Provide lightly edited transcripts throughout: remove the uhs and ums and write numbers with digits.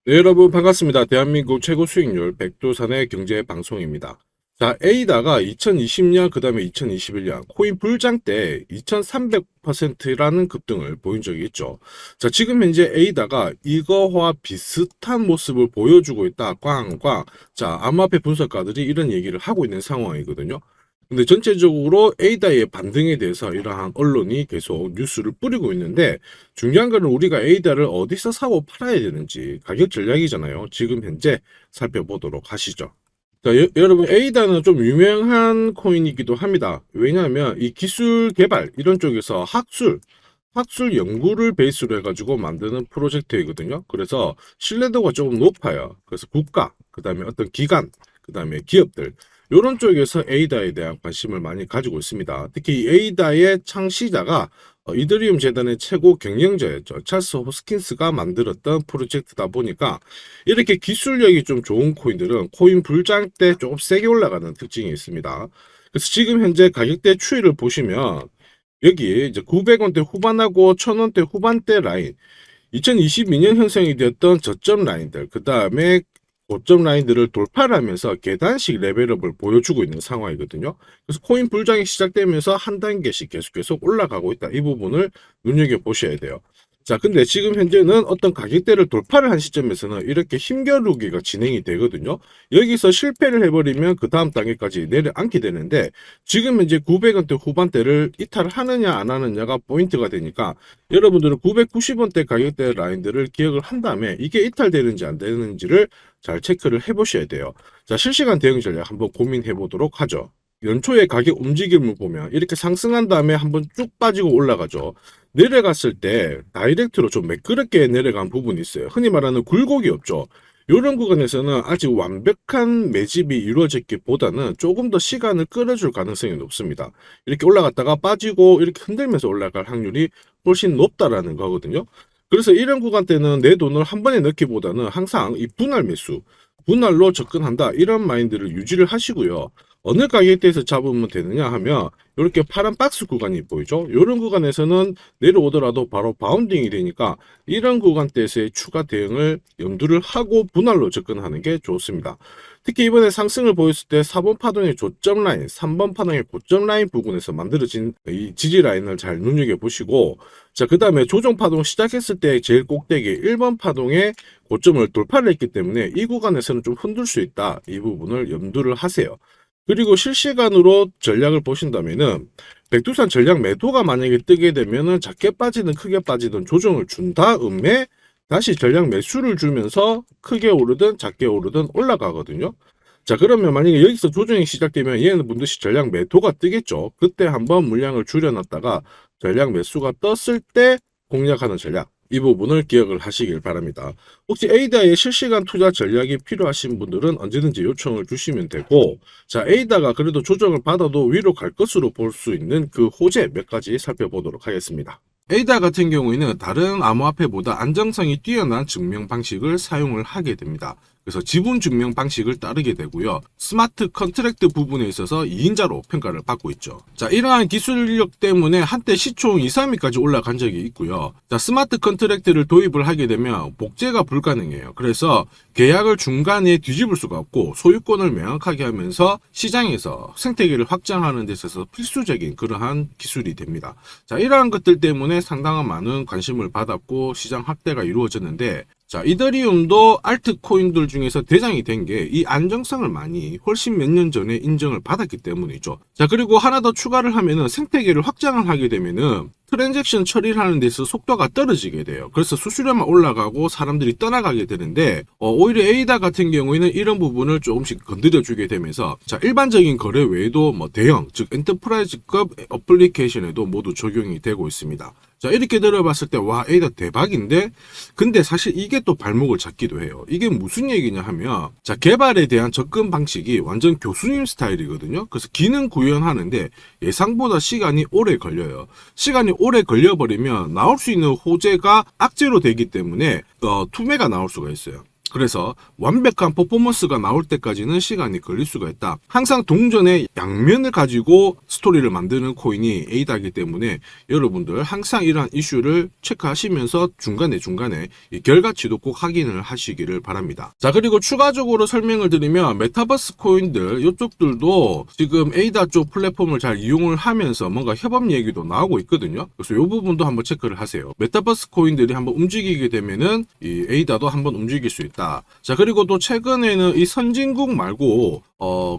네, 여러분 반갑습니다. 대한민국 최고 수익률 백두산의 경제 방송입니다. 자, 에이다가 2020년 그다음에 2021년 코인 불장 때 2300%라는 급등을 보인 적이 있죠. 자, 지금 현재 에이다가 이거와 비슷한 모습을 보여주고 있다. 꽝꽝. 자, 암호화폐 분석가들이 이런 얘기를 하고 있는 상황이거든요. 근데 전체적으로 에이다의 반등에 대해서 이러한 언론이 계속 뉴스를 뿌리고 있는데, 중요한 거는 우리가 에이다를 어디서 사고 팔아야 되는지 가격 전략이잖아요. 지금 현재 살펴보도록 하시죠. 자, 여러분, 에이다는 좀 유명한 코인이기도 합니다. 왜냐하면 이 기술 개발 이런 쪽에서 학술 연구를 베이스로 해가지고 만드는 프로젝트이거든요. 그래서 신뢰도가 조금 높아요. 그래서 국가, 그 다음에 어떤 기관, 그 다음에 기업들, 이런 쪽에서 에이다에 대한 관심을 많이 가지고 있습니다. 특히 이 에이다의 창시자가 이더리움 재단의 최고 경영자였죠. 찰스 호스킨스가 만들었던 프로젝트다 보니까 이렇게 기술력이 좀 좋은 코인들은 코인 불장 때 조금 세게 올라가는 특징이 있습니다. 그래서 지금 현재 가격대 추이를 보시면 여기 이제 900원대 후반하고 1000원대 후반대 라인, 2022년 형성이 되었던 저점 라인들, 그 다음에 고점 라인들을 돌파를 하면서 계단식 레벨업을 보여주고 있는 상황이거든요. 그래서 코인 불장이 시작되면서 한 단계씩 계속 올라가고 있다. 이 부분을 눈여겨보셔야 돼요. 자, 근데 지금 현재는 어떤 가격대를 돌파를 한 시점에서는 이렇게 힘겨루기가 진행이 되거든요. 여기서 실패를 해버리면 그 다음 단계까지 내려앉게 되는데, 지금 현재 900원대 후반대를 이탈하느냐 안 하느냐가 포인트가 되니까 여러분들은 990원대 가격대 라인들을 기억을 한 다음에 이게 이탈되는지 안 되는지를 잘 체크를 해보셔야 돼요. 자, 실시간 대응 전략 한번 고민해 보도록 하죠. 연초에 가격 움직임을 보면 이렇게 상승한 다음에 한번 쭉 빠지고 올라가죠. 내려갔을 때 다이렉트로 좀 매끄럽게 내려간 부분이 있어요. 흔히 말하는 굴곡이 없죠. 이런 구간에서는 아직 완벽한 매집이 이루어졌기보다는 조금 더 시간을 끌어줄 가능성이 높습니다. 이렇게 올라갔다가 빠지고 이렇게 흔들면서 올라갈 확률이 훨씬 높다라는 거거든요. 그래서 이런 구간 때는 내 돈을 한 번에 넣기보다는 항상 이 분할 매수, 분할로 접근한다, 이런 마인드를 유지를 하시고요. 어느 가격대에서 잡으면 되느냐 하면 이렇게 파란 박스 구간이 보이죠. 이런 구간에서는 내려오더라도 바로 바운딩이 되니까 이런 구간대에서의 추가 대응을 염두를 하고 분할로 접근하는 게 좋습니다. 특히 이번에 상승을 보였을 때 4번 파동의 조점 라인, 3번 파동의 고점 라인 부분에서 만들어진 이 지지 라인을 잘 눈여겨보시고, 자, 그 다음에 조정 파동 시작했을 때 제일 꼭대기 1번 파동의 고점을 돌파를 했기 때문에 이 구간에서는 좀 흔들 수 있다. 이 부분을 염두를 하세요. 그리고 실시간으로 전략을 보신다면은 백두산 전략 매도가 만약에 뜨게 되면은 작게 빠지든 크게 빠지든 조정을 준 다음에 다시 전략 매수를 주면서 크게 오르든 작게 오르든 올라가거든요. 자, 그러면 만약에 여기서 조정이 시작되면 얘는 반드시 전략 매도가 뜨겠죠. 그때 한번 물량을 줄여놨다가 전략 매수가 떴을 때 공략하는 전략, 이 부분을 기억을 하시길 바랍니다. 혹시 에이다의 실시간 투자 전략이 필요하신 분들은 언제든지 요청을 주시면 되고, 자, 에이다가 그래도 조정을 받아도 위로 갈 것으로 볼 수 있는 그 호재 몇 가지 살펴보도록 하겠습니다. 에이다 같은 경우에는 다른 암호화폐보다 안정성이 뛰어난 증명 방식을 사용을 하게 됩니다. 그래서 지분 증명 방식을 따르게 되고요. 스마트 컨트랙트 부분에 있어서 2인자로 평가를 받고 있죠. 자, 이러한 기술력 때문에 한때 시총 2, 3위까지 올라간 적이 있고요. 자, 스마트 컨트랙트를 도입을 하게 되면 복제가 불가능해요. 그래서 계약을 중간에 뒤집을 수가 없고 소유권을 명확하게 하면서 시장에서 생태계를 확장하는 데 있어서 필수적인 그러한 기술이 됩니다. 자, 이러한 것들 때문에 상당한 많은 관심을 받았고 시장 확대가 이루어졌는데, 자, 이더리움도 알트코인들 중에서 대장이 된 게 이 안정성을 많이 훨씬 몇 년 전에 인정을 받았기 때문이죠. 자, 그리고 하나 더 추가를 하면은 생태계를 확장을 하게 되면은 트랜잭션 처리를 하는 데서 속도가 떨어지게 돼요. 그래서 수수료만 올라가고 사람들이 떠나가게 되는데, 오히려 에이다 같은 경우에는 이런 부분을 조금씩 건드려 주게 되면서, 자, 일반적인 거래 외에도 뭐 대형, 즉 엔터프라이즈급 어플리케이션에도 모두 적용이 되고 있습니다. 자, 이렇게 들어봤을 때, 와, 에이다 대박인데? 근데 사실 이게 또 발목을 잡기도 해요. 이게 무슨 얘기냐 하면, 자, 개발에 대한 접근 방식이 완전 교수님 스타일이거든요. 그래서 기능 구현하는데 예상보다 시간이 오래 걸려요. 시간이 오래 걸려버리면 나올 수 있는 호재가 악재로 되기 때문에 투매가 나올 수가 있어요. 그래서 완벽한 퍼포먼스가 나올 때까지는 시간이 걸릴 수가 있다. 항상 동전의 양면을 가지고 스토리를 만드는 코인이 에이다이기 때문에 여러분들 항상 이러한 이슈를 체크하시면서 중간에 이 결과치도 꼭 확인을 하시기를 바랍니다. 자, 그리고 추가적으로 설명을 드리면 메타버스 코인들 이쪽들도 지금 에이다 쪽 플랫폼을 잘 이용을 하면서 뭔가 협업 얘기도 나오고 있거든요. 그래서 이 부분도 한번 체크를 하세요. 메타버스 코인들이 한번 움직이게 되면은 이 에이다도 한번 움직일 수 있다. 자, 그리고 또 최근에는 이 선진국 말고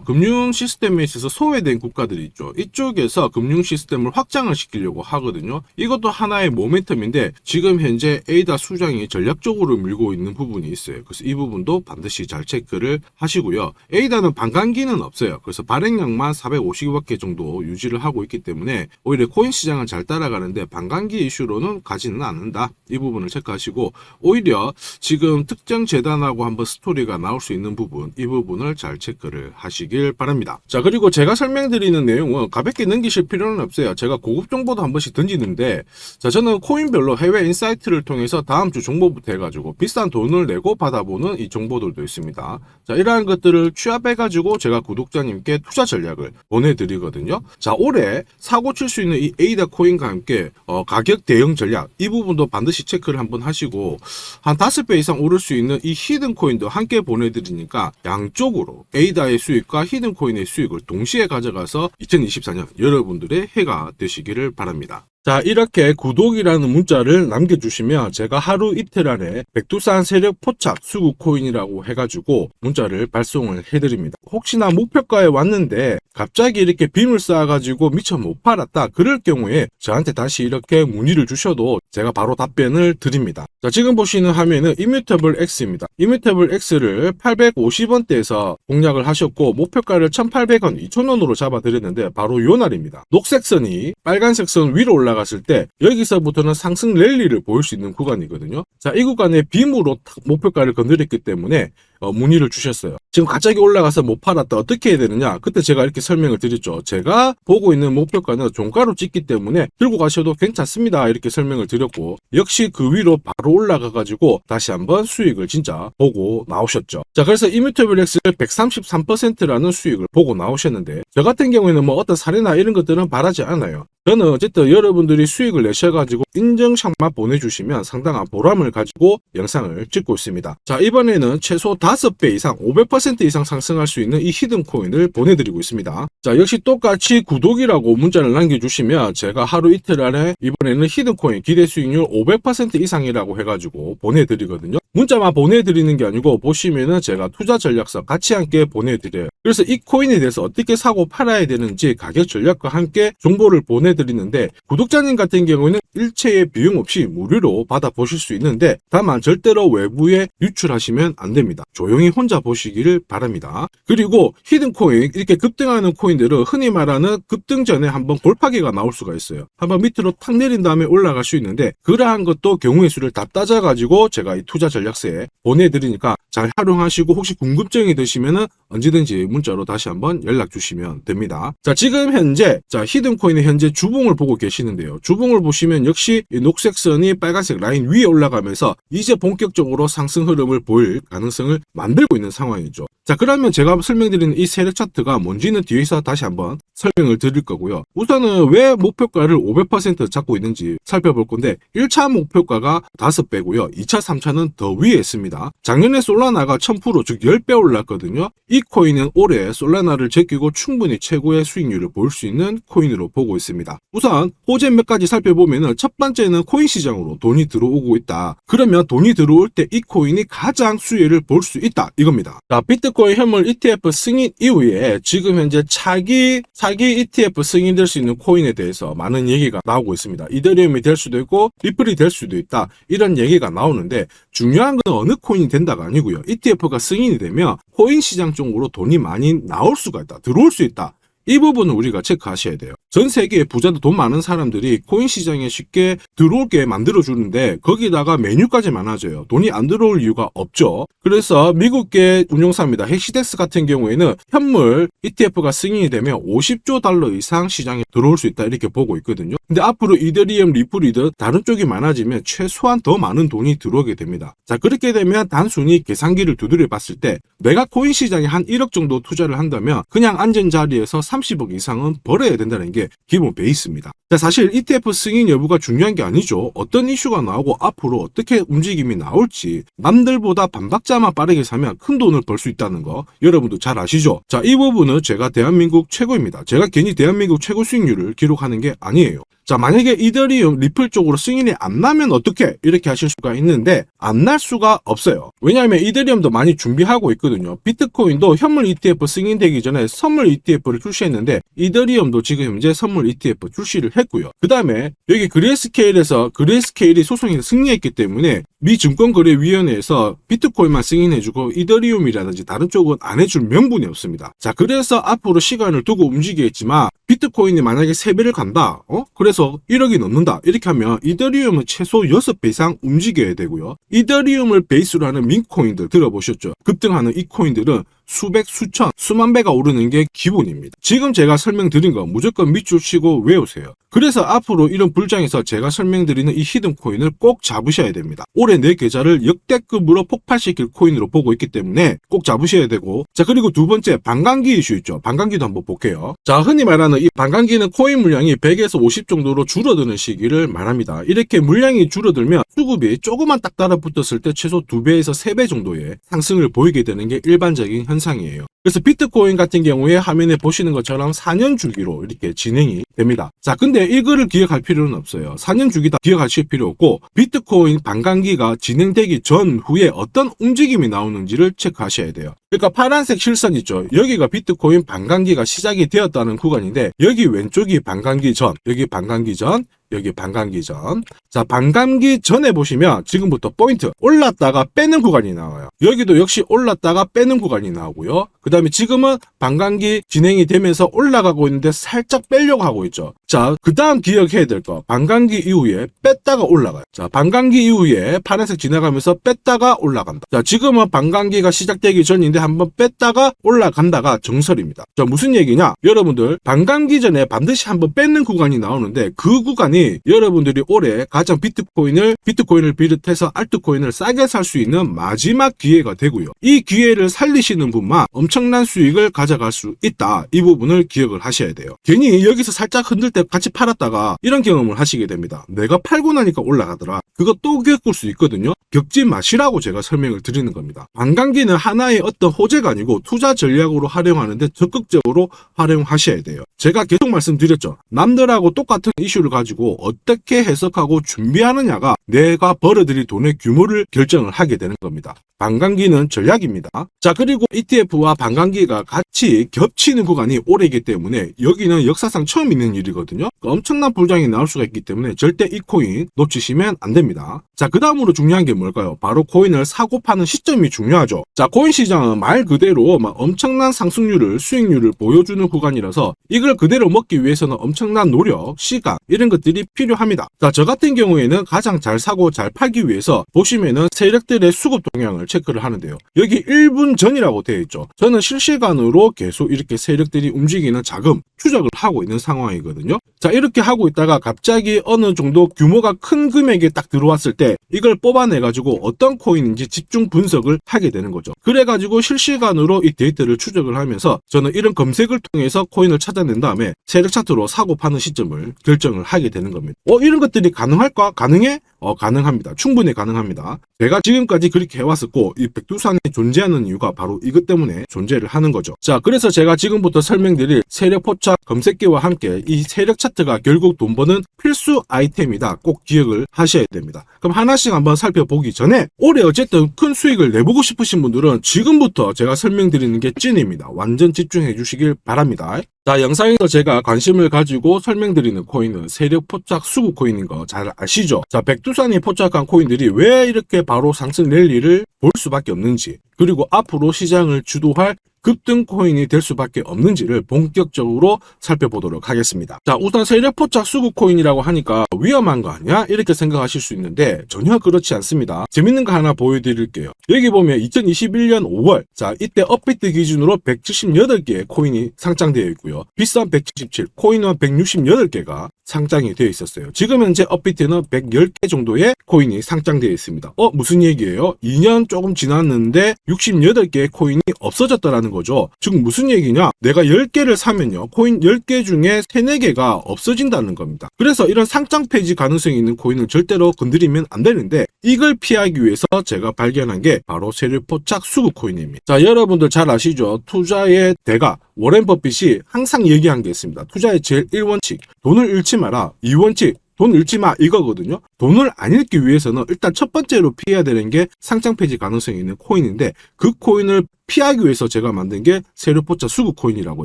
금융 시스템에 있어서 소외된 국가들이 있죠. 이쪽에서 금융 시스템을 확장을 시키려고 하거든요. 이것도 하나의 모멘텀인데 지금 현재 에이다 수장이 전략적으로 밀고 있는 부분이 있어요. 그래서 이 부분도 반드시 잘 체크를 하시고요. 에이다는 반감기는 없어요. 그래서 발행량만 450억 개 정도 유지를 하고 있기 때문에 오히려 코인 시장을 잘 따라가는데 반감기 이슈로는 가지는 않는다. 이 부분을 체크하시고 오히려 지금 특정 재단하고 한번 스토리가 나올 수 있는 부분, 이 부분을 잘 체크를 하시길 바랍니다. 자, 그리고 제가 설명드리는 내용은 가볍게 넘기실 필요는 없어요. 제가 고급 정보도 한 번씩 던지는데, 자, 저는 코인별로 해외 인사이트를 통해서 다음 주 정보부터 해가지고 비싼 돈을 내고 받아보는 이 정보들도 있습니다. 자, 이러한 것들을 취합해가지고 제가 구독자님께 투자 전략을 보내드리거든요. 자, 올해 사고 칠 수 있는 이 에이다 코인과 함께 가격 대응 전략, 이 부분도 반드시 체크를 한번 하시고 한 5배 이상 오를 수 있는 이 히든 코인도 함께 보내드리니까 양쪽으로 에이다의 수익과 히든 코인의 수익을 동시에 가져가서 2024년 여러분들의 해가 되시기를 바랍니다. 자, 이렇게 구독이라는 문자를 남겨주시면 제가 하루 이틀 안에 백두산 세력 포착 수급 코인이라고 해가지고 문자를 발송을 해드립니다. 혹시나 목표가에 왔는데 갑자기 이렇게 빔을 쌓아가지고 미처 못 팔았다, 그럴 경우에 저한테 다시 이렇게 문의를 주셔도 제가 바로 답변을 드립니다. 자, 지금 보시는 화면은 이뮤터블 X입니다. 이뮤터블 X를 850원대에서 공략을 하셨고 목표가를 1,800원, 2,000원으로 잡아드렸는데 바로 요 날입니다. 녹색 선이 빨간색 선 위로 올라갔을 때 여기서부터는 상승 랠리를 보일 수 있는 구간이거든요. 자, 이 구간에 빔으로 목표가를 건드렸기 때문에 문의를 주셨어요. 지금 갑자기 올라가서 못 팔았다, 어떻게 해야 되느냐? 그때 제가 이렇게 설명을 드렸죠. 제가 보고 있는 목표가는 종가로 찍기 때문에 들고 가셔도 괜찮습니다, 이렇게 설명을 드렸고, 역시 그 위로 바로 올라가 가지고 다시 한번 수익을 진짜 보고 나오셨죠. 자, 그래서 이뮤터블 X를 133%라는 수익을 보고 나오셨는데, 저 같은 경우에는 뭐 어떤 사례나 이런 것들은 바라지 않아요. 저는 어쨌든 여러분들이 수익을 내셔가지고 인증샷만 보내주시면 상당한 보람을 가지고 영상을 찍고 있습니다. 자, 이번에는 최소 5배 이상 500% 이상 상승할 수 있는 이 히든 코인을 보내드리고 있습니다. 자, 역시 똑같이 구독이라고 문자를 남겨주시면 제가 하루 이틀 안에 이번에는 히든 코인 기대 수익률 500% 이상이라고 해가지고 보내드리거든요. 문자만 보내드리는 게 아니고 보시면은 제가 투자 전략서 같이 함께 보내드려요. 그래서 이 코인에 대해서 어떻게 사고 팔아야 되는지 가격 전략과 함께 정보를 보내드리는데, 구독자님 같은 경우는 일체의 비용 없이 무료로 받아보실 수 있는데 다만 절대로 외부에 유출하시면 안 됩니다. 조용히 혼자 보시기를 바랍니다. 그리고 히든 코인, 이렇게 급등하는 코인들은 흔히 말하는 급등 전에 한번 골파기가 나올 수가 있어요. 한번 밑으로 탁 내린 다음에 올라갈 수 있는데 그러한 것도 경우의 수를 다 따져가지고 제가 이 투자 전략서에 보내드리니까 잘 활용하시고, 혹시 궁금증이 드시면은 언제든지 문자로 다시 한번 연락 주시면 됩니다. 자, 지금 현재 히든 코인의 현재 주봉을 보고 계시는데요. 주봉을 보시면 역시 이 녹색 선이 빨간색 라인 위에 올라가면서 이제 본격적으로 상승 흐름을 보일 가능성을 만들고 있는 상황이죠. 자, 그러면 제가 설명드리는 이 세력 차트가 뭔지는 뒤에서 다시 한번 설명을 드릴 거고요. 우선은 왜 목표가를 500% 잡고 있는지 살펴볼 건데, 1차 목표가가 5배고요. 2차, 3차는 더 위에 있습니다. 작년에 솔라나가 1000%, 즉 10배 올랐거든요. 이 코인은 올해 솔라나를 제끼고 충분히 최고의 수익률을 볼 수 있는 코인으로 보고 있습니다. 우선 호재 몇 가지 살펴보면, 첫 번째는 코인 시장으로 돈이 들어오고 있다. 그러면 돈이 들어올 때 이 코인이 가장 수혜를 볼 수 있다, 이겁니다. 자, 비트코인 현물 ETF 승인 이후에 지금 현재 사기 ETF 승인될 수 있는 코인에 대해서 많은 얘기가 나오고 있습니다. 이더리움이 될 수도 있고 리플이 될 수도 있다, 이런 얘기가 나오는데, 중요한 건 어느 코인이 된다가 아니고요. ETF가 승인이 되면 코인 시장 쪽으로 돈이 많이 나올 수가 있다, 들어올 수 있다, 이 부분은 우리가 체크하셔야 돼요. 전 세계의 부자들 돈 많은 사람들이 코인 시장에 쉽게 들어오게 만들어주는데 거기다가 메뉴까지 많아져요. 돈이 안 들어올 이유가 없죠. 그래서 미국계 운용사입니다. 헥시덱스 같은 경우에는 현물 ETF가 승인이 되면 50조 달러 이상 시장에 들어올 수 있다 이렇게 보고 있거든요. 근데 앞으로 이더리움, 리플이든 다른 쪽이 많아지면 최소한 더 많은 돈이 들어오게 됩니다. 자, 그렇게 되면 단순히 계산기를 두드려 봤을 때 내가 코인 시장에 한 1억 정도 투자를 한다면 그냥 앉은 자리에서 30억 이상은 벌어야 된다는 게 기본 베이스입니다. 자, 사실 ETF 승인 여부가 중요한 게 아니죠. 어떤 이슈가 나오고 앞으로 어떻게 움직임이 나올지 남들보다 반박자만 빠르게 사면 큰 돈을 벌 수 있다는 거 여러분도 잘 아시죠? 자, 이 부분은 제가 대한민국 최고입니다. 제가 괜히 대한민국 최고 수익률을 기록하는 게 아니에요. 자, 만약에 이더리움, 리플 쪽으로 승인이 안 나면 어떻게? 이렇게 하실 수가 있는데 안 날 수가 없어요. 왜냐하면 이더리움도 많이 준비하고 있거든요. 비트코인도 현물 ETF 승인되기 전에 선물 ETF를 출시했는데 이더리움도 지금 현재 선물 ETF 출시를 했고요. 그 다음에 여기 그레이스케일이 소송에서 승리했기 때문에 미 증권거래위원회에서 비트코인만 승인해주고 이더리움이라든지 다른 쪽은 안 해줄 명분이 없습니다. 자, 그래서 앞으로 시간을 두고 움직이겠지만 비트코인이 만약에 3배를 간다. 그래서 1억이 넘는다. 이렇게 하면 이더리움은 최소 6배 이상 움직여야 되고요. 이더리움을 베이스로 하는 민코인들 들어보셨죠? 급등하는 이 코인들은 수백, 수천, 수만 배가 오르는 게 기본입니다. 지금 제가 설명드린 거 무조건 밑줄 치고 외우세요. 그래서 앞으로 이런 불장에서 제가 설명드리는 이 히든코인을 꼭 잡으셔야 됩니다. 올해 내 계좌를 역대급으로 폭발시킬 코인으로 보고 있기 때문에 꼭 잡으셔야 되고, 자, 그리고 두 번째 반감기 이슈 있죠. 반감기도 한번 볼게요. 자, 흔히 말하는 이 반감기는 코인 물량이 100에서 50 정도로 줄어드는 시기를 말합니다. 이렇게 물량이 줄어들면 수급이 조금만 딱 달라붙었을 때 최소 2배에서 3배 정도의 상승을 보이게 되는 게 일반적인 현상이에요. 그래서 비트코인 같은 경우에 화면에 보시는 것처럼 4년 주기로 이렇게 진행이 됩니다. 자, 근데 이거를 기억할 필요는 없어요. 4년 주기 다 기억하실 필요 없고 비트코인 반감기가 진행되기 전후에 어떤 움직임이 나오는지를 체크하셔야 돼요. 그러니까 파란색 실선 있죠. 여기가 비트코인 반감기가 시작이 되었다는 구간인데 여기 왼쪽이 반감기 전, 여기 반감기 전, 여기 반감기 전. 자, 반감기 전에 보시면 지금부터 포인트 올랐다가 빼는 구간이 나와요. 여기도 역시 올랐다가 빼는 구간이 나오고요. 그 다음에 지금은 반감기 진행이 되면서 올라가고 있는데 살짝 빼려고 하고 있죠. 자, 그 다음 기억해야 될 거, 반감기 이후에 뺐다가 올라가요. 자, 반감기 이후에 파란색 지나가면서 뺐다가 올라간다. 자, 지금은 반감기가 시작되기 전인데 한번 뺐다가 올라간다가 정설입니다. 자, 무슨 얘기냐? 여러분들 반감기 전에 반드시 한번 뺏는 구간이 나오는데 그 구간이 여러분들이 올해 가장 비트코인을 비롯해서 알트코인을 싸게 살 수 있는 마지막 기회가 되고요. 이 기회를 살리시는 분만 엄청난 수익을 가져갈 수 있다. 이 부분을 기억을 하셔야 돼요. 괜히 여기서 살짝 흔들 때 같이 팔았다가 이런 경험을 하시게 됩니다. 내가 팔고 나니까 올라가더라. 그거 또 겪을 수 있거든요. 겪지 마시라고 제가 설명을 드리는 겁니다. 반감기는 하나의 어떤 호재가 아니고 투자 전략으로 활용하는데 적극적으로 활용하셔야 돼요. 제가 계속 말씀드렸죠. 남들하고 똑같은 이슈를 가지고 어떻게 해석하고 준비하느냐가 내가 벌어들일 돈의 규모를 결정을 하게 되는 겁니다. 반감기는 전략입니다. 자, 그리고 ETF와 반감기가 같이 겹치는 구간이 올해이기 때문에 여기는 역사상 처음 있는 일이거든요. 엄청난 불장이 나올 수가 있기 때문에 절대 이 코인 놓치시면 안 됩니다. 자, 그 다음으로 중요한 게 뭘까요? 바로 코인을 사고 파는 시점이 중요하죠. 자, 코인 시장은 말 그대로 엄청난 상승률을, 수익률을 보여주는 구간이라서 이걸 그대로 먹기 위해서는 엄청난 노력, 시간 이런 것들이 필요합니다. 자, 저 같은 경우에는 가장 잘 사고 잘 팔기 위해서 보시면은 세력들의 수급 동향을 체크를 하는데요. 여기 1분 전이라고 되어 있죠. 저는 실시간으로 계속 이렇게 세력들이 움직이는 자금 추적을 하고 있는 상황이거든요. 자, 이렇게 하고 있다가 갑자기 어느 정도 규모가 큰 금액이 딱 들어왔을 때 이걸 뽑아내가지고 어떤 코인인지 집중 분석을 하게 되는 거죠. 그래가지고 실시간으로 이 데이터를 추적을 하면서 저는 이런 검색을 통해서 코인을 찾아낸 다음에 세력 차트로 사고 파는 시점을 결정을 하게 되는 겁니다. 이런 것들이 가능할까? 가능해? 가능합니다. 충분히 가능합니다. 제가 지금까지 그렇게 해왔었고 이 백두산이 존재하는 이유가 바로 이것 때문에 존재를 하는 거죠. 자, 그래서 제가 지금부터 설명드릴 세력 포착 검색기와 함께 이 세력 차트가 결국 돈 버는 필수 아이템이다. 꼭 기억을 하셔야 됩니다. 그럼 하나씩 한번 살펴보기 전에 올해 어쨌든 큰 수익을 내보고 싶으신 분들은 지금부터 제가 설명드리는 게 찐입니다. 완전 집중해 주시길 바랍니다. 자, 영상에서 제가 관심을 가지고 설명드리는 코인은 세력 포착 수구 코인인 거 잘 아시죠? 자, 백두산이 포착한 코인들이 왜 이렇게 바로 상승 랠리를 볼 수밖에 없는지 그리고 앞으로 시장을 주도할 급등 코인이 될 수밖에 없는지를 본격적으로 살펴보도록 하겠습니다. 자, 우선 세력포착 수급 코인이라고 하니까 위험한 거 아니야? 이렇게 생각하실 수 있는데 전혀 그렇지 않습니다. 재밌는 거 하나 보여드릴게요. 여기 보면 2021년 5월, 자, 이때 업비트 기준으로 178개의 코인이 상장되어 있고요. 비싼 177, 코인은 168개가 상장이 되어 있었어요. 지금 현재 업비트는 110개 정도의 코인이 상장되어 있습니다. 무슨 얘기예요? 2년 조금 지났는데 68개의 코인이 없어졌다라는 거죠. 즉 무슨 얘기냐? 내가 10개를 사면요. 코인 10개 중에 3, 4개가 없어진다는 겁니다. 그래서 이런 상장 폐지 가능성이 있는 코인은 절대로 건드리면 안 되는데 이걸 피하기 위해서 제가 발견한 게 바로 세력포착 수급 코인입니다. 자, 여러분들 잘 아시죠? 투자의 대가 워렌 버핏이 항상 얘기한 게 있습니다. 투자의 제일 1원칙, 돈을 잃지 마라. 2원칙, 돈 잃지 마, 이거거든요. 돈을 안 잃기 위해서는 일단 첫 번째로 피해야 되는 게 상장 폐지 가능성이 있는 코인인데 그 코인을 피하기 위해서 제가 만든 게 세력포착 수급 코인이라고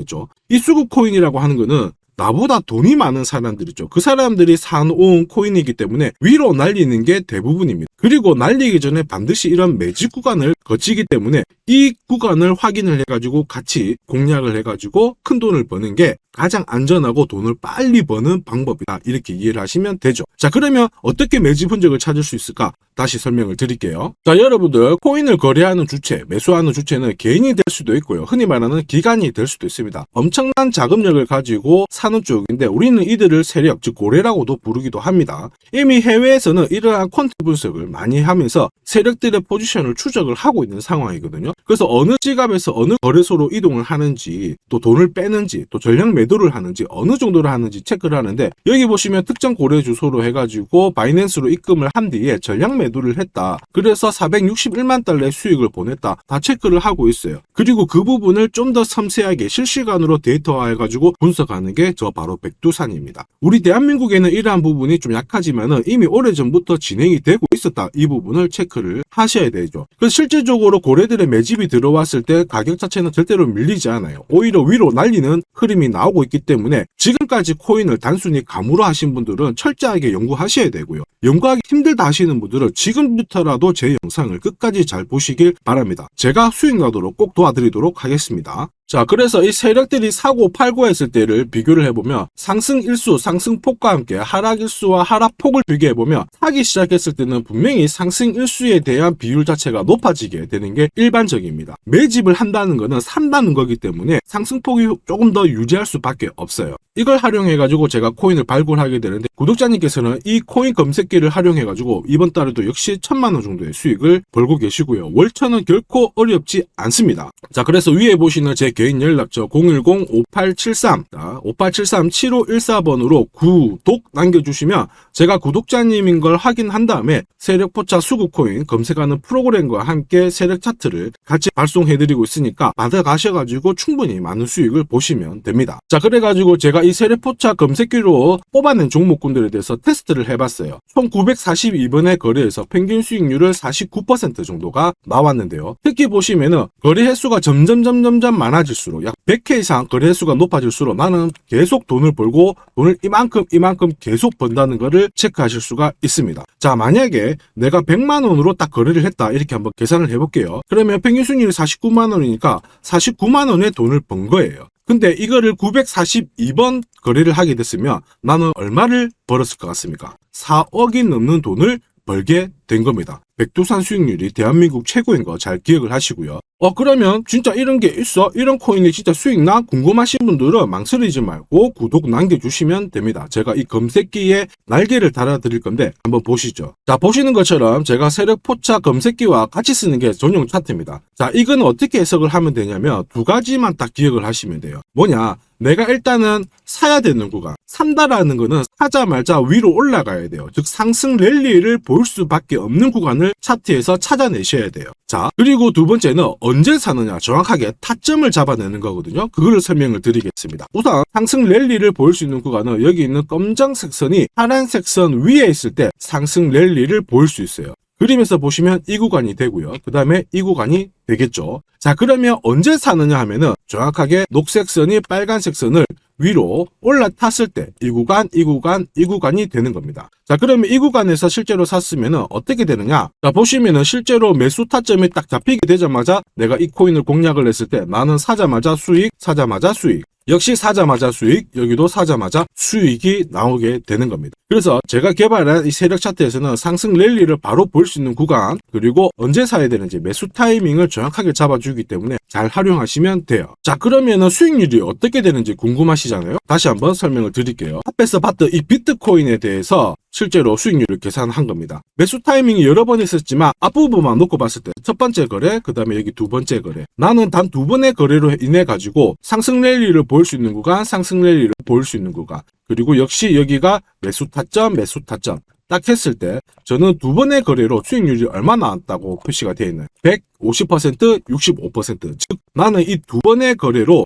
했죠. 이 수급 코인이라고 하는 거는 나보다 돈이 많은 사람들이죠. 그 사람들이 사놓은 코인이기 때문에 위로 날리는 게 대부분입니다. 그리고 날리기 전에 반드시 이런 매집 구간을 거치기 때문에 이 구간을 확인을 해가지고 같이 공략을 해가지고 큰 돈을 버는 게 가장 안전하고 돈을 빨리 버는 방법이다. 이렇게 이해를 하시면 되죠. 자, 그러면 어떻게 매집 흔적을 찾을 수 있을까? 다시 설명을 드릴게요. 자, 여러분들 코인을 거래하는 주체, 매수하는 주체는 개인이 될 수도 있고요. 흔히 말하는 기관이 될 수도 있습니다. 엄청난 자금력을 가지고 사는 쪽인데 우리는 이들을 세력, 즉 고래라고도 부르기도 합니다. 이미 해외에서는 이러한 퀀트 분석을 많이 하면서 세력들의 포지션을 추적을 하고 있는 상황이거든요. 그래서 어느 지갑에서 어느 거래소로 이동을 하는지, 또 돈을 빼는지, 또 전량 매도를 하는지, 어느 정도를 하는지 체크를 하는데 여기 보시면 특정 거래 주소로 해가지고 바이낸스로 입금을 한 뒤에 전량 매도를 했다. 그래서 461만 달러의 수익을 보냈다. 다 체크를 하고 있어요. 그리고 그 부분을 좀 더 섬세하게 실시간으로 데이터화해가지고 분석하는 게 저 바로 백두산입니다. 우리 대한민국에는 이러한 부분이 좀 약하지만은 이미 오래전부터 진행이 되고 있었다. 이 부분을 체크를 하셔야 되죠. 그래서 실질적으로 고래들의 매집이 들어왔을 때 가격 자체는 절대로 밀리지 않아요. 오히려 위로 날리는 흐름이 나오고 있기 때문에 지금까지 코인을 단순히 감으로 하신 분들은 철저하게 연구하셔야 되고요. 연구하기 힘들다 하시는 분들은 지금부터라도 제 영상을 끝까지 잘 보시길 바랍니다. 제가 수익 나도록 꼭 도와드리도록 하겠습니다. 자, 그래서 이 세력들이 사고 팔고 했을 때를 비교를 해보면 상승 일수, 상승폭과 함께 하락 일수와 하락폭을 비교해보면 사기 시작했을 때는 분명히 상승 일수에 대한 비율 자체가 높아지게 되는 게 일반적입니다. 매집을 한다는 거는 산다는 거기 때문에 상승폭이 조금 더 유지할 수밖에 없어요. 이걸 활용해가지고 제가 코인을 발굴하게 되는데 구독자님께서는 이 코인 검색기를 활용해가지고 이번 달에도 역시 1000만원 정도의 수익을 벌고 계시고요. 월천은 결코 어렵지 않습니다. 자, 그래서 위에 보시는 제 개인 연락처 010-5873 5873-7514번으로 구독 남겨주시면 제가 구독자님인 걸 확인한 다음에 세력포착 수급코인 검색하는 프로그램과 함께 세력 차트를 같이 발송해드리고 있으니까 받아가셔가지고 충분히 많은 수익을 보시면 됩니다. 자, 그래가지고 제가 이 세력포착 검색기로 뽑아낸 종목군들에 대해서 테스트를 해봤어요. 총 942번의 거래에서 평균 수익률을 49% 정도가 나왔는데요. 특히 보시면은 거래 횟수가 점점 많아질수록 약 100회 이상 거래 횟수가 높아질수록 나는 계속 돈을 벌고 돈을 이만큼 계속 번다는 거를 체크하실 수가 있습니다. 자, 만약에 내가 100만 원으로 딱 거래를 했다. 이렇게 한번 계산을 해볼게요. 그러면 평균 수익률이 49만 원이니까 49만 원의 돈을 번 거예요. 근데 이거를 942번 거래를 하게 됐으면 나는 얼마를 벌었을 것 같습니까? 4억이 넘는 돈을 벌게 된 겁니다. 백두산 수익률이 대한민국 최고인 거 잘 기억을 하시고요. 그러면 진짜 이런 게 있어? 이런 코인이 진짜 수익 나? 궁금하신 분들은 망설이지 말고 구독 남겨주시면 됩니다. 제가 이 검색기에 날개를 달아드릴 건데 한번 보시죠. 자, 보시는 것처럼 제가 세력포착 검색기와 같이 쓰는 게 전용 차트입니다. 자, 이건 어떻게 해석을 하면 되냐면 두 가지만 딱 기억을 하시면 돼요. 뭐냐? 내가 일단은 사야 되는 구간, 산다라는 거는 사자마자 위로 올라가야 돼요. 즉 상승 랠리를 볼 수밖에 없는 구간을 차트에서 찾아내셔야 돼요. 자, 그리고 두 번째는 언제 사느냐, 정확하게 타점을 잡아내는 거거든요. 그거를 설명을 드리겠습니다. 우선 상승 랠리를 볼 수 있는 구간은 여기 있는 검정색 선이 파란색 선 위에 있을 때 상승 랠리를 볼 수 있어요. 그림에서 보시면 이 구간이 되고요. 그 다음에 이 구간이 되겠죠. 자, 그러면 언제 사느냐 하면은 정확하게 녹색 선이 빨간색 선을 위로 올라탔을 때 이 구간이 되는 겁니다. 자, 그러면 이 구간에서 실제로 샀으면은 어떻게 되느냐? 자, 보시면은 실제로 매수 타점이 딱 잡히게 되자마자 내가 이 코인을 공략을 했을 때 나는 사자마자 수익, 사자마자 수익. 역시 사자마자 수익, 여기도 사자마자 수익이 나오게 되는 겁니다. 그래서 제가 개발한 이 세력 차트에서는 상승 랠리를 바로 볼 수 있는 구간, 그리고 언제 사야 되는지 매수 타이밍을 정확하게 잡아주기 때문에 잘 활용하시면 돼요. 자, 그러면은 수익률이 어떻게 되는지 궁금하시잖아요. 다시 한번 설명을 드릴게요. 앞에서 봤던 이 비트코인에 대해서 실제로 수익률을 계산한 겁니다. 매수 타이밍이 여러 번 있었지만 앞부분만 놓고 봤을 때 첫 번째 거래, 그 다음에 여기 두 번째 거래. 나는 단 두 번의 거래로 인해 가지고 상승 랠리를 볼 수 있는 구간, 상승 랠리를 볼 수 있는 구간. 그리고 역시 여기가 매수 타점 딱 했을 때 저는 두 번의 거래로 수익률이 얼마나 나왔다고 표시가 되어 있나요? 150%, 65%. 즉 나는 이 두 번의 거래로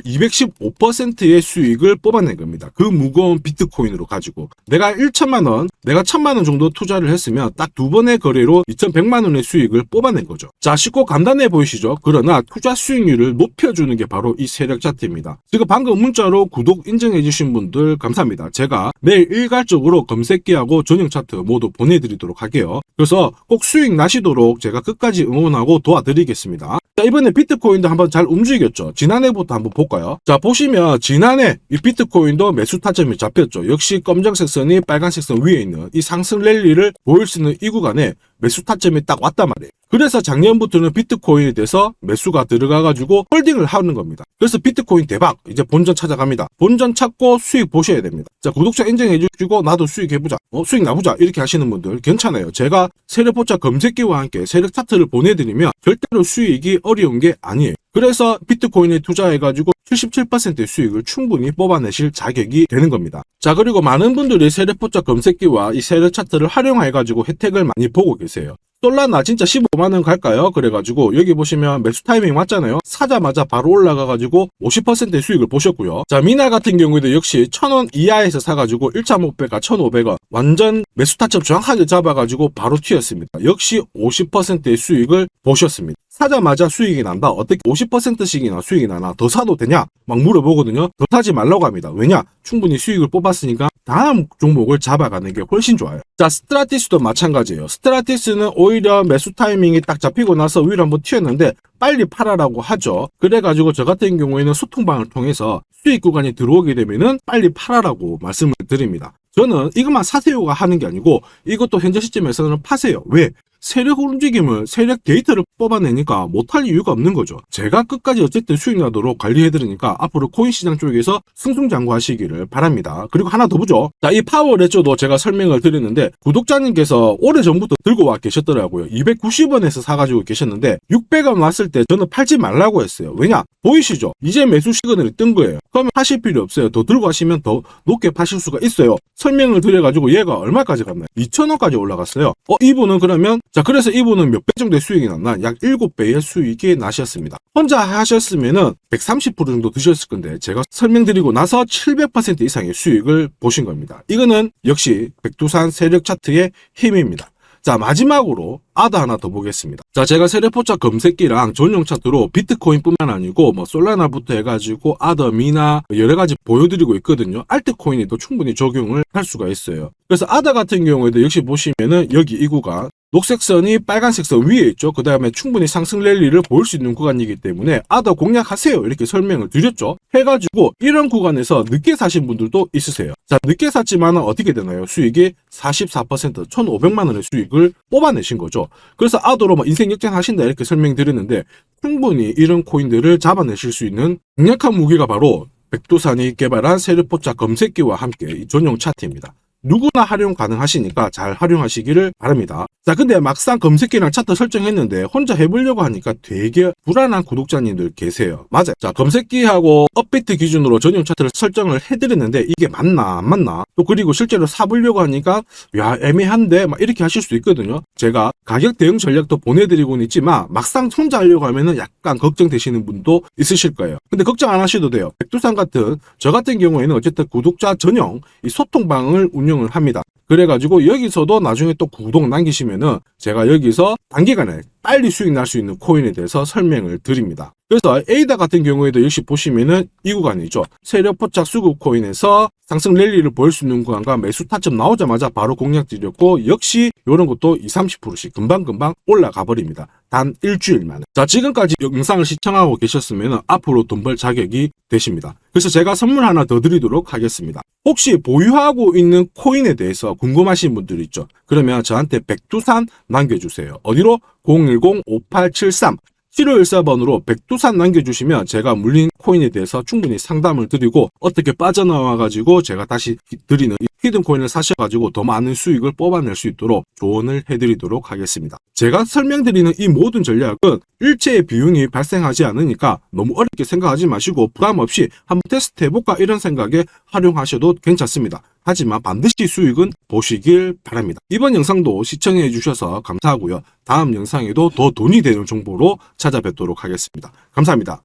215%의 수익을 뽑아낸 겁니다. 그 무거운 비트코인으로 가지고 내가 1천만 원, 내가 1,000만 원 정도 투자를 했으면 딱 두 번의 거래로 2,100만 원의 수익을 뽑아낸 거죠. 자, 쉽고 간단해 보이시죠? 그러나 투자 수익률을 높여주는 게 바로 이 세력 차트입니다. 지금 방금 문자로 구독 인정해 주신 분들 감사합니다. 제가 내일 일괄적으로 검색기하고 전용 차트 모두 보내드리도록 할게요. 그래서 꼭 수익 나시도록 제가 끝까지 응원하고 도와드리겠습니다. 자, 이번에 비트코인도 한번 잘 움직였죠. 지난해부터 한번 볼까요? 자, 보시면 지난해 이 비트코인도 매수 타점이 잡혔죠. 역시 검정색 선이 빨간색 선 위에 있는 이 상승 랠리를 보일 수 있는 이 구간에 매수 타점이 딱 왔단 말이에요. 그래서 작년부터는 비트코인에 대해서 매수가 들어가가지고 홀딩을 하는 겁니다. 그래서 비트코인 대박, 이제 본전 찾아갑니다. 본전 찾고 수익 보셔야 됩니다. 자, 구독자 인정해주시고 나도 수익해보자, 수익 나보자 이렇게 하시는 분들 괜찮아요. 제가 세력포차 검색기와 함께 세력 차트를 보내드리면 절대로 수익이 어려운 게 아니에요. 그래서 비트코인에 투자해가지고 77%의 수익을 충분히 뽑아내실 자격이 되는 겁니다. 자, 그리고 많은 분들이 세력포차 검색기와 이 세력 차트를 활용해가지고 혜택을 많이 보고 계세요. 솔라나 진짜 15만원 갈까요? 그래가지고 여기 보시면 매수 타이밍 맞잖아요. 사자마자 바로 올라가가지고 50%의 수익을 보셨고요. 자, 미나 같은 경우에도 역시 1,000원 이하에서 사가지고 1차 목표가 1,500원 완전 매수 타점 정확하게 잡아가지고 바로 튀었습니다. 역시 50%의 수익을 보셨습니다. 사자마자 수익이 난다. 어떻게 50%씩이나 수익이 나나? 더 사도 되냐? 막 물어보거든요. 더 사지 말라고 합니다. 왜냐? 충분히 수익을 뽑았으니까 다음 종목을 잡아가는 게 훨씬 좋아요. 자, 스트라티스도 마찬가지예요. 스트라티스는 오히려 매수 타이밍이 딱 잡히고 나서 위로 한번 튀었는데 빨리 팔아라고 하죠. 그래가지고 저 같은 경우에는 소통방을 통해서 수익 구간이 들어오게 되면은 빨리 팔아라고 말씀을 드립니다. 저는 이것만 사세요가 하는 게 아니고 이것도 현재 시점에서는 파세요. 왜? 세력 움직임을, 세력 데이터를 뽑아내니까 못할 이유가 없는 거죠. 제가 끝까지 어쨌든 수익 나도록 관리해드리니까 앞으로 코인 시장 쪽에서 승승장구하시기를 바랍니다. 그리고 하나 더 보죠. 자, 이 파워레저도 제가 설명을 드렸는데 구독자님께서 오래전부터 들고 와 계셨더라고요. 290원에서 사가지고 계셨는데 600원 왔을 때 저는 팔지 말라고 했어요. 왜냐? 보이시죠? 이제 매수 시그널이 뜬 거예요. 그러면 하실 필요 없어요. 더 들고 가시면 더 높게 파실 수가 있어요. 설명을 드려가지고 얘가 얼마까지 갔나요? 2,000원까지 올라갔어요. 이분은 그러면 자, 그래서 이분은 몇 배 정도의 수익이 났나? 약 7배의 수익이 나셨습니다. 혼자 하셨으면은 130% 정도 드셨을 건데 제가 설명드리고 나서 700% 이상의 수익을 보신 겁니다. 이거는 역시 백두산 세력 차트의 힘입니다. 자, 마지막으로 아더 하나 더 보겠습니다. 자, 제가 세력포차 검색기랑 전용 차트로 비트코인뿐만 아니고 뭐 솔라나부터 해가지고 아더, 미나 여러 가지 보여드리고 있거든요. 알트코인에도 충분히 적용을 할 수가 있어요. 그래서 아더 같은 경우에도 역시 보시면은 여기 이 구간 녹색 선이 빨간색 선 위에 있죠. 그 다음에 충분히 상승 랠리를 볼 수 있는 구간이기 때문에 아더 공략하세요 이렇게 설명을 드렸죠. 해가지고 이런 구간에서 늦게 사신 분들도 있으세요. 자, 늦게 샀지만 어떻게 되나요? 수익이 44% 1,500만 원의 수익을 뽑아내신 거죠. 그래서 아더로 뭐 인생 역전하신다 이렇게 설명드렸는데 충분히 이런 코인들을 잡아내실 수 있는 강력한 무기가 바로 백두산이 개발한 세력포차 검색기와 함께 이 전용 차트입니다. 누구나 활용 가능하시니까 잘 활용하시기를 바랍니다. 자, 근데 막상 검색기랑 차트 설정했는데 혼자 해보려고 하니까 되게 불안한 구독자님들 계세요. 맞아요. 자, 검색기하고 업비트 기준으로 전용 차트를 설정을 해드렸는데 이게 맞나 안 맞나? 또 그리고 실제로 사보려고 하니까 야, 애매한데 막 이렇게 하실 수 있거든요. 제가 가격 대응 전략도 보내드리고는 있지만 막상 혼자 하려고 하면은 약간 걱정되시는 분도 있으실 거예요. 근데 걱정 안 하셔도 돼요. 백두산 같은 저 같은 경우에는 어쨌든 구독자 전용 이 소통방을 운영을 합니다. 그래가지고 여기서도 나중에 또 구독 남기시면은 제가 여기서 단기간에 빨리 수익 날 수 있는 코인에 대해서 설명을 드립니다. 그래서 에이다 같은 경우에도 역시 보시면은 이 구간이죠. 세력 포착 수급 코인에서 상승 랠리를 보일 수 있는 구간과 매수 타점 나오자마자 바로 공략 드렸고, 역시 이런 것도 20-30%씩 금방금방 올라가 버립니다. 단 일주일 만에. 자, 지금까지 영상을 시청하고 계셨으면 앞으로 돈 벌 자격이 되십니다. 그래서 제가 선물 하나 더 드리도록 하겠습니다. 혹시 보유하고 있는 코인에 대해서 궁금하신 분들 있죠? 그러면 저한테 백두산 남겨주세요. 어디로? 010-5873 7514번으로 백두산 남겨주시면 제가 물린 코인에 대해서 충분히 상담을 드리고, 어떻게 빠져나와가지고 제가 다시 드리는 이 히든 코인을 사셔가지고 더 많은 수익을 뽑아낼 수 있도록 조언을 해드리도록 하겠습니다. 제가 설명드리는 이 모든 전략은 일체의 비용이 발생하지 않으니까 너무 어렵게 생각하지 마시고 부담 없이 한번 테스트 해볼까 이런 생각에 활용하셔도 괜찮습니다. 하지만 반드시 수익은 보시길 바랍니다. 이번 영상도 시청해 주셔서 감사하고요. 다음 영상에도 더 돈이 되는 정보로 찾아뵙도록 하겠습니다. 감사합니다.